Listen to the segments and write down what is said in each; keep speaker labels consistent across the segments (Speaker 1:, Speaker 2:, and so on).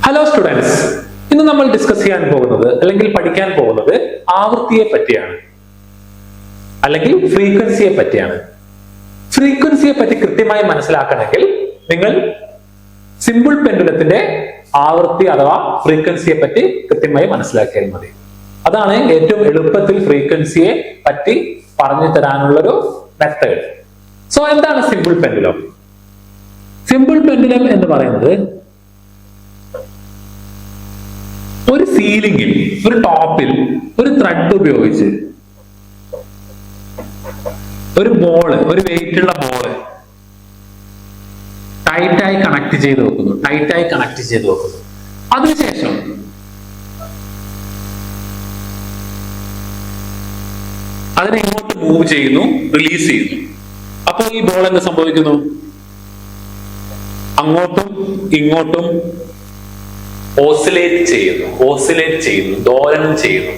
Speaker 1: Hello students, ഇന്ന് നമ്മൾ discuss ചെയ്യാൻ പോകുന്നത് അല്ലെങ്കിൽ പഠിക്കാൻ പോകുന്നത് ആവൃത്തിയെ പറ്റിയാണ്, അല്ലെങ്കിൽ ഫ്രീക്വൻസിയെ പറ്റിയാണ്. ഫ്രീക്വൻസിയെ പറ്റി കൃത്യമായി മനസ്സിലാക്കണമെങ്കിൽ നിങ്ങൾ സിമ്പിൾ പെൻഡുലത്തിന്റെ ആവൃത്തി അഥവാ ഫ്രീക്വൻസിയെ പറ്റി കൃത്യമായി മനസ്സിലാക്കിയാൽ മതി. അതാണ് ഏറ്റവും എളുപ്പത്തിൽ ഫ്രീക്വൻസിയെ പറ്റി പറഞ്ഞു തരാനുള്ളൊരു മെത്തേഡ്. സോ എന്താണ് സിമ്പിൾ പെൻഡുലം? സിമ്പിൾ പെൻഡുലം എന്ന് പറയുന്നത് ഒരു സീലിംഗിൽ, ഒരു ടോപ്പിൽ ഒരു ത്രെഡ് ഉപയോഗിച്ച് ഒരു ബോള്, ഒരു വെയിറ്റ് ഉള്ള ബോള് ടൈറ്റായി കണക്ട് ചെയ്ത് വെക്കുന്നു. അതിനുശേഷം അതിനെ ഇങ്ങോട്ട് മൂവ് ചെയ്യുന്നു, റിലീസ് ചെയ്യുന്നു. അപ്പോൾ ഈ ബോൾ എന്ത് സംഭവിക്കുന്നു? അങ്ങോട്ടും ഇങ്ങോട്ടും ഓസിലേറ്റ് ചെയ്യുന്നു, ദോലനം ചെയ്യുന്നു.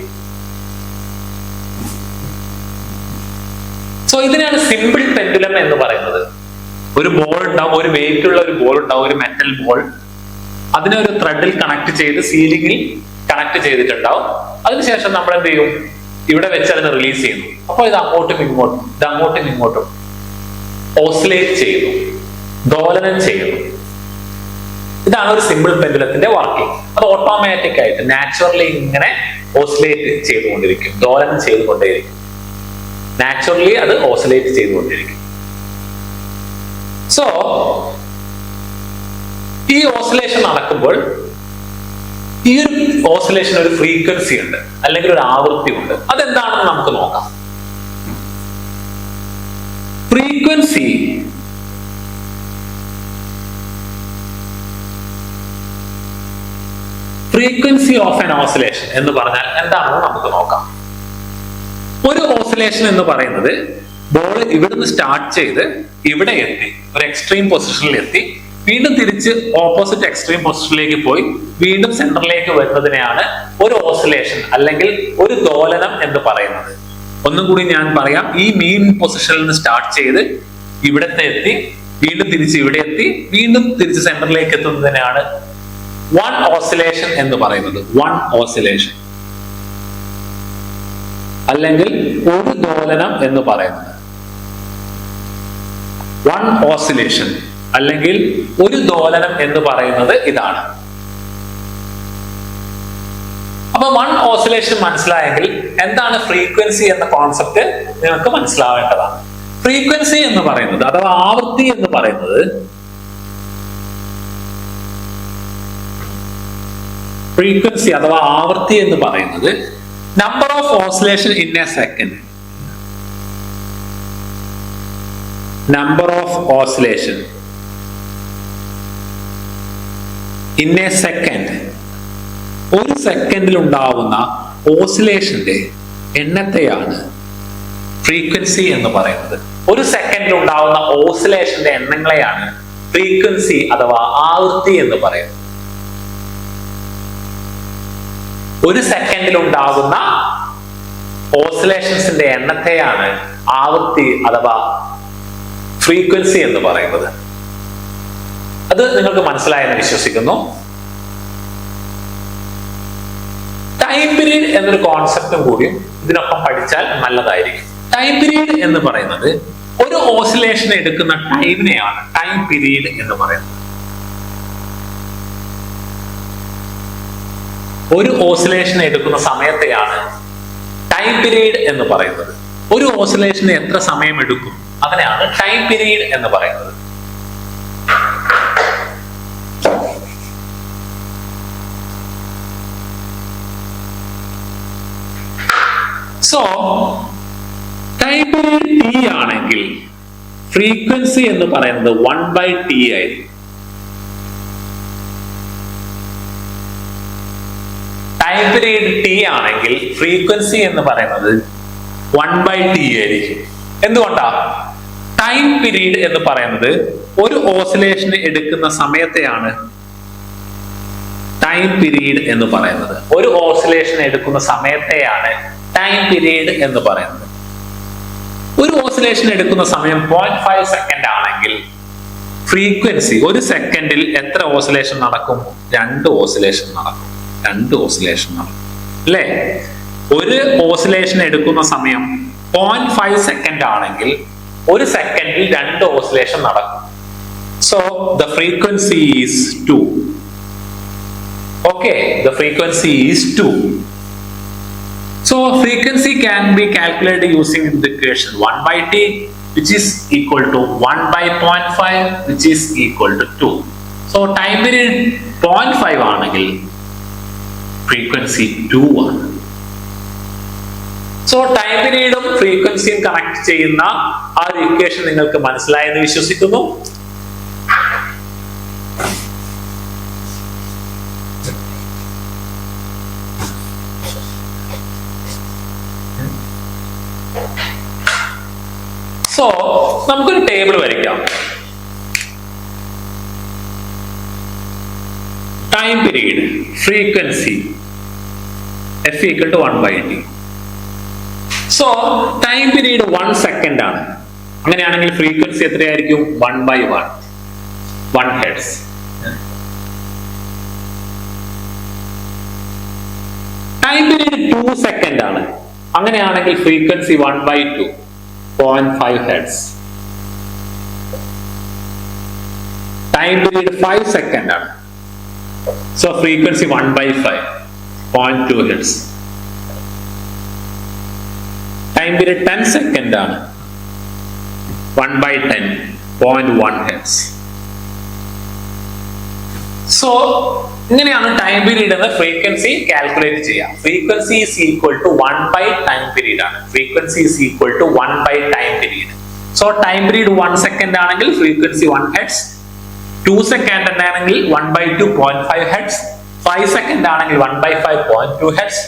Speaker 1: സോ ഇതിനാണ് സിമ്പിൾ പെൻഡുലം എന്ന് പറയുന്നത്. ഒരു ബോൾ ഉണ്ടാവും, ഒരു വെയിറ്റ് ഉള്ള ഒരു ബോൾ ഉണ്ടാവും, ഒരു മെറ്റൽ ബോൾ. അതിനെ ഒരു ത്രെഡിൽ കണക്ട് ചെയ്ത് സീലിംഗിൽ കണക്ട് ചെയ്തിട്ടുണ്ടാവും. അതിനുശേഷം നമ്മൾ എന്ത് ചെയ്യും? ഇവിടെ വെച്ച് അതിനെ റിലീസ് ചെയ്യുന്നു. അപ്പൊ ഇത് അങ്ങോട്ടും ഇങ്ങോട്ടും ഓസിലേറ്റ് ചെയ്യുന്നു, ദോലനം ചെയ്യുന്നു. ഇതാണ് ഒരു സിമ്പിൾ പെൻഡുലത്തിന്റെ വർക്കിംഗ്. അത് ഓട്ടോമാറ്റിക് ആയിട്ട് നാച്ചുറലി ഇങ്ങനെ ഓസിലേറ്റ് ചെയ്തുകൊണ്ടിരിക്കും, ദോലനം ചെയ്തുകൊണ്ടേയിരിക്കും. നാച്ചുറലി അത് ഓസിലേറ്റ് ചെയ്തുകൊണ്ടിരിക്കും. സോ ഈ ഓസിലേഷൻ നടക്കുമ്പോൾ ഈ ഒരു ഓസിലേഷൻ ഒരു ഫ്രീക്വൻസി ഉണ്ട്, അല്ലെങ്കിൽ ഒരു ആവൃത്തി ഉണ്ട്. അതെന്താണെന്ന് നമുക്ക് നോക്കാം. ഫ്രീക്വൻസി ഓഫ് ആൻ ഓസിലേഷൻ എന്ന് പറഞ്ഞാൽ എന്താണെന്ന് നമുക്ക് നോക്കാം. ഒരു ഓസിലേഷൻ എന്ന് പറയുന്നത് ബോൾ ഇവിടുന്ന് സ്റ്റാർട്ട് ചെയ്ത് ഇവിടെ എത്തി, ഒരു എക്സ്ട്രീം പൊസിഷനിൽ എത്തി, വീണ്ടും തിരിച്ച് ഓപ്പോസിറ്റ് എക്സ്ട്രീം പൊസിഷനിലേക്ക് പോയി വീണ്ടും സെന്ററിലേക്ക് വരുന്നതിനെയാണ് ഒരു ഓസിലേഷൻ അല്ലെങ്കിൽ ഒരു ദോലനം എന്ന് പറയുന്നത്. ഒന്നും കൂടി ഞാൻ പറയാം. ഈ മെയിൻ പൊസിഷനിൽ നിന്ന് സ്റ്റാർട്ട് ചെയ്ത് ഇവിടത്തെ എത്തി, വീണ്ടും തിരിച്ച് ഇവിടെ എത്തി, വീണ്ടും തിരിച്ച് സെന്ററിലേക്ക് എത്തുന്നതിനാണ് വൺ ഓസിലേഷൻ എന്ന് പറയുന്നത്. വൺ ഓസിലേഷൻ അല്ലെങ്കിൽ ഒരു ദോലനം എന്ന് പറയുന്നത്. വൺ ഓസിലേഷൻ അല്ലെങ്കിൽ ഒരു ദോലനം എന്ന് പറയുന്നത് ഇതാണ്. അപ്പൊ വൺ ഓസിലേഷൻ മനസ്സിലായെങ്കിൽ എന്താണ് ഫ്രീക്വൻസി എന്ന കോൺസെപ്റ്റ് നിങ്ങൾക്ക് മനസ്സിലാവേണ്ടതാണ്. ഫ്രീക്വൻസി എന്ന് പറയുന്നത് അഥവാ ആവൃത്തി എന്ന് പറയുന്നത് number of oscillation in a second. Number of oscillation in a second. ഒരു സെക്കൻഡിൽ ഉണ്ടാവുന്ന ഓസിലേഷന്റെ എണ്ണത്തെയാണ് ഫ്രീക്വൻസി എന്ന് പറയുന്നത്. ഒരു സെക്കൻഡിൽ ഉണ്ടാവുന്ന ഓസിലേഷന്റെ എണ്ണങ്ങളെയാണ് ഫ്രീക്വൻസി അഥവാ ആവൃത്തി എന്ന് പറയുന്നത്. ഒരു സെക്കൻഡിൽ ഉണ്ടാകുന്ന ഓസിലേഷൻസിന്റെ എണ്ണത്തെയാണ് ആവൃത്തി അഥവാ ഫ്രീക്വൻസി എന്ന് പറയുന്നത്. അത് നിങ്ങൾക്ക് മനസ്സിലായെന്ന് വിശ്വസിക്കുന്നു. ടൈം പീരീഡ് എന്നൊരു കോൺസെപ്റ്റും കൂടിയും ഇതിനൊപ്പം പഠിച്ചാൽ നല്ലതായിരിക്കും. ടൈം പീരീഡ് എന്ന് പറയുന്നത് ഒരു ഓസിലേഷൻ എടുക്കുന്ന ടൈമിനെയാണ് ടൈം പീരീഡ് എന്ന് പറയുന്നത്. ഒരു ഓസിലേഷൻ എടുക്കുന്ന സമയത്തെയാണ് ടൈം പീരീഡ് എന്ന് പറയുന്നത്. ഒരു ഓസിലേഷന് എത്ര സമയം എടുക്കും അതിനെയാണ് ടൈം പീരീഡ് എന്ന് പറയുന്നത്. സോ ടൈം പീരീഡ് ടി ആണെങ്കിൽ ഫ്രീക്വൻസി എന്ന് പറയുന്നത് 1/t ആയിരിക്കും. ടൈം പീരീഡ് ടി ആണെങ്കിൽ ഫ്രീക്വൻസി എന്ന് പറയുന്നത് 1/t ആയിരിക്കും. എന്തുകൊണ്ടാ? ടൈം പീരീഡ് എന്ന് പറയുന്നത് ഒരു ഓസിലേഷന് എടുക്കുന്ന സമയത്തെയാണ് ടൈം പീരീഡ് എന്ന് പറയുന്നത്. ഒരു ഓസിലേഷൻ എടുക്കുന്ന സമയത്തെയാണ് ടൈം പീരീഡ് എന്ന് പറയുന്നത്. ഒരു ഓസിലേഷൻ എടുക്കുന്ന സമയം 0.5 സെക്കൻഡ് ആണെങ്കിൽ ഫ്രീക്വൻസി ഒരു സെക്കൻഡിൽ എത്ര ഓസിലേഷൻ നടക്കും? 2 ഓസിലേഷൻ നടക്കും. 2 ഓസിലേഷൻ നടക്കും അല്ലേ? ഒരു ഓസിലേഷൻ എടുക്കുന്ന സമയം 0.5 സെക്കൻഡ് ആണെങ്കിൽ ഒരു സെക്കൻഡിൽ 2 ഓസിലേഷൻ നടക്കും. So the frequency is 2. Okay, the frequency is 2. So frequency can be calculated using the equation 1 by t, which is equal to 1 by 0.5, which is equal to 2. So time period 0.5 ആണെങ്കിൽ frequency 2 ആണ്. So time periodും ഫ്രീക്വൻസിയും connect ചെയ്യുന്ന ആ ഒരു equation നിങ്ങൾക്ക് മനസ്സിലായെന്ന് വിശ്വസിക്കുന്നു. So നമുക്കൊരു ടേബിൾ വരയ്ക്കാം. Time period, frequency F equal to 1 by t. So time period 1 second ആണ്. അങ്ങനെയാണെങ്കിൽ ഫ്രീക്വൻസി എത്രയായിരിക്കും? 1 by 1 hertz. Time period 2 second ആണ്. അങ്ങനെയാണെങ്കിൽ frequency 1 by 2, 0.5 hertz. Time period 5 second ആണ്. So frequency 1 by 5, 0.2 hertz. Time period 10 second ആണ്. 1 by 10, 0.1 hertz. So ഇങ്ങനെയാണ് time period എന്ന frequency calculate ചെയ്യുക. Frequency is equal to 1 by time period ആണ്. Frequency is equal to 1 by time period. So time period 1 second ആണെങ്കിൽ frequency 1 hertz. 2 second ആണെങ്കിൽ 1 by 2, 0.5 hertz. 5 second ആണെങ്കിൽ 1 by 5, 0.2 hertz.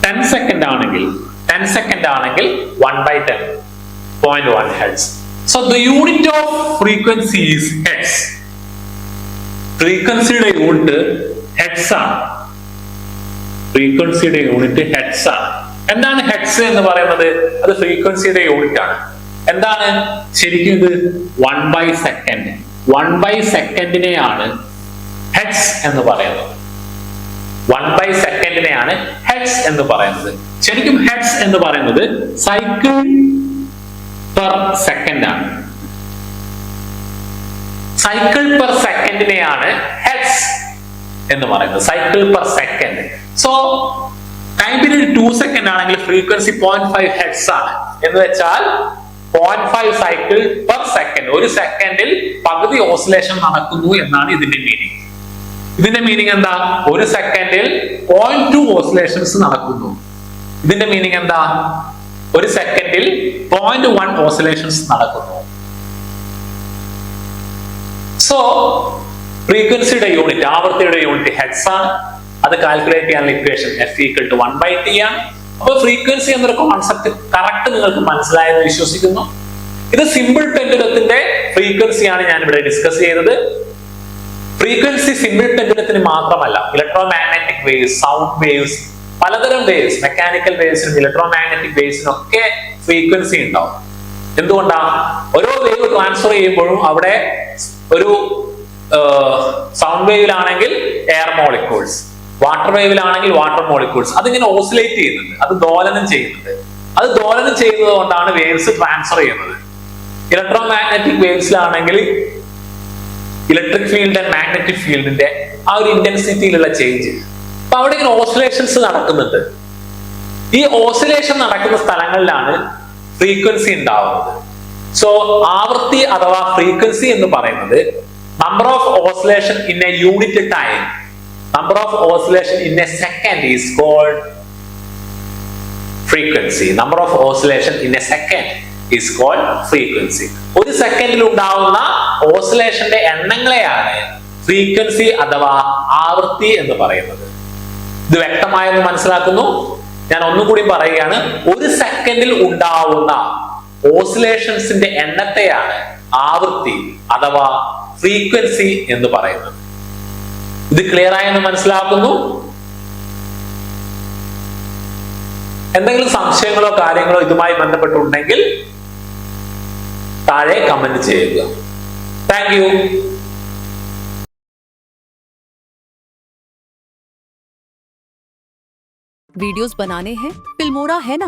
Speaker 1: 10 second ആണെങ്കിൽ 1 by 10, 0.1 hertz. So the unit of frequency is hertz. ഫ്രീക്വൻസിയുടെ unit hertz ആണ്. ഫ്രീക്വൻസിയുടെ unit hertz ആണ്. എന്താണ് hertz എന്ന് പറയുന്നത്? അത് ഫ്രീക്വൻസിയുടെ യൂണിറ്റ് ആണ്. എന്താണ് ശരിക്കും ഇത്? 1 by സെക്കൻഡ്. 1 by സെക്കൻഡിനെയാണ് ഹെർട്സ് എന്ന് പറയുന്നത്. 1 by സെക്കൻഡിനെയാണ് ഹെർട്സ് എന്ന് പറയുന്നത്. ശരിക്കും ഹെർട്സ് എന്ന് പറയുന്നത് സൈക്കിൾ പെർ സെക്കൻഡ് ആണ്. സൈക്കിൾ പെർ സെക്കൻഡിനെയാണ് ഹെർട്സ് എന്ന് പറയുന്നത്. Cycle per second. So time period 2 second ആണെങ്കിൽ ഫ്രീക്വൻസി 0.5 ഹെർട്സ് ആണ്. എന്ന് വെച്ചാൽ 0.5 സൈക്കിൾ പെർ സെക്കൻഡ്. ഒരു സെക്കൻഡിൽ പകുതി ഓസിലേഷൻ നടക്കുന്നു എന്നാണ് ഇതിന്റെ മീനിങ്. ഇതിന്റെ മീനിങ് എന്താ? ഒരു സെക്കൻഡിൽ 0.2 ഓസിലേഷൻസ് നടക്കുന്നു. ഇതിന്റെ മീനിങ് എന്താ? ഒരു സെക്കൻഡിൽ 0.1 ഓസിലേഷൻസ് നടക്കുന്നു. സോ ഫ്രീക്വൻസിയുടെ യൂണിറ്റ്, ആവൃത്തിയുടെ യൂണിറ്റ് ഹെർട്സ് ആണ്. അത് കാൽക്കുലേറ്റ് ചെയ്യാനുള്ള equation F equal to 1 by t ആണ്. അപ്പൊ ഫ്രീക്വൻസി എന്നൊരു കോൺസെപ്റ്റ് കറക്റ്റ് നിങ്ങൾക്ക് മനസ്സിലായെന്ന് വിശ്വസിക്കുന്നു. ഇത് സിമ്പിൾ പെൻഡുലത്തിന്റെ ഫ്രീക്വൻസിയാണ് ഞാൻ ഇവിടെ ഡിസ്കസ് ചെയ്തത്. ഫ്രീക്വൻസി സിമ്പിൾ പെൻഡുലത്തിന് മാത്രമല്ല, electro magnetic waves, sound waves, പലതരം വേവ്സ്, മെക്കാനിക്കൽ വേവ്സിനും ഇലക്ട്രോ മാഗ്നറ്റിക് വേവ്സിനും ഒക്കെ ഫ്രീക്വൻസി ഉണ്ടാവും. എന്തുകൊണ്ടാ? ഓരോ വേവ് ട്രാൻസ്ഫർ ചെയ്യുമ്പോഴും അവിടെ ഒരു സൗണ്ട് വേവിലാണെങ്കിൽ എയർ മോളിക്യൂൾസ്, വാട്ടർ വേവിലാണെങ്കിൽ വാട്ടർ മോളിക്യൂൾസ്, അതിങ്ങനെ ഓസിലേറ്റ് ചെയ്യുന്നുണ്ട്, അത് ദോലനം ചെയ്യുന്നുണ്ട്. അത് ദോലനം ചെയ്യുന്നത് കൊണ്ടാണ് വേവ്സ് ട്രാൻസ്ഫർ ചെയ്യുന്നത്. ഇലക്ട്രോ മാഗ്നറ്റിക് വേവ്സിലാണെങ്കിൽ ഇലക്ട്രിക് ഫീൽഡ് ആൻഡ് മാഗ്നറ്റിക് ഫീൽഡിന്റെ ആ ഒരു ഇന്റൻസിറ്റിയിലുള്ള ചേഞ്ച്. അപ്പൊ അവിടെ ഇങ്ങനെ ഓസിലേഷൻസ് നടക്കുന്നുണ്ട്. ഈ ഓസിലേഷൻ നടക്കുന്ന സ്ഥലങ്ങളിലാണ് ഫ്രീക്വൻസി ഉണ്ടാവുന്നത്. സോ ആവൃത്തി അഥവാ ഫ്രീക്വൻസി എന്ന് പറയുന്നത് number of oscillation in a unit time, number of oscillation in a second is called frequency. Number of oscillation in a second is called frequency. ഒരു സെക്കൻഡിൽ ഉണ്ടാവുന്ന ഓസിലേഷന്റെ എണ്ണങ്ങളെയാണ് ഫ്രീക്വൻസി അഥവാ ആവൃത്തി എന്ന് പറയുന്നത്. ഇത് വ്യക്തമായെന്ന് മനസ്സിലാക്കുന്നു. ഞാൻ ഒന്നും കൂടി പറയുകയാണ്. ഒരു സെക്കൻഡിൽ ഉണ്ടാവുന്ന ഓസിലേഷൻസിന്റെ എണ്ണത്തെയാണ് ആവൃത്തി അഥവാ ഫ്രീക്വൻസി എന്ന് പറയുന്നത്. ഇത് ക്ലിയർ ആയെന്ന് മനസ്സിലാക്കുന്നു. എന്തെങ്കിലും സംശയങ്ങളോ കാര്യങ്ങളോ ഇതുമായി ബന്ധപ്പെട്ടുണ്ടെങ്കിൽ താഴെ കമന്റ് ചെയ്യുക. Thank you.
Speaker 2: वीडियोस बनाने हैं फिल्मोरा है ना।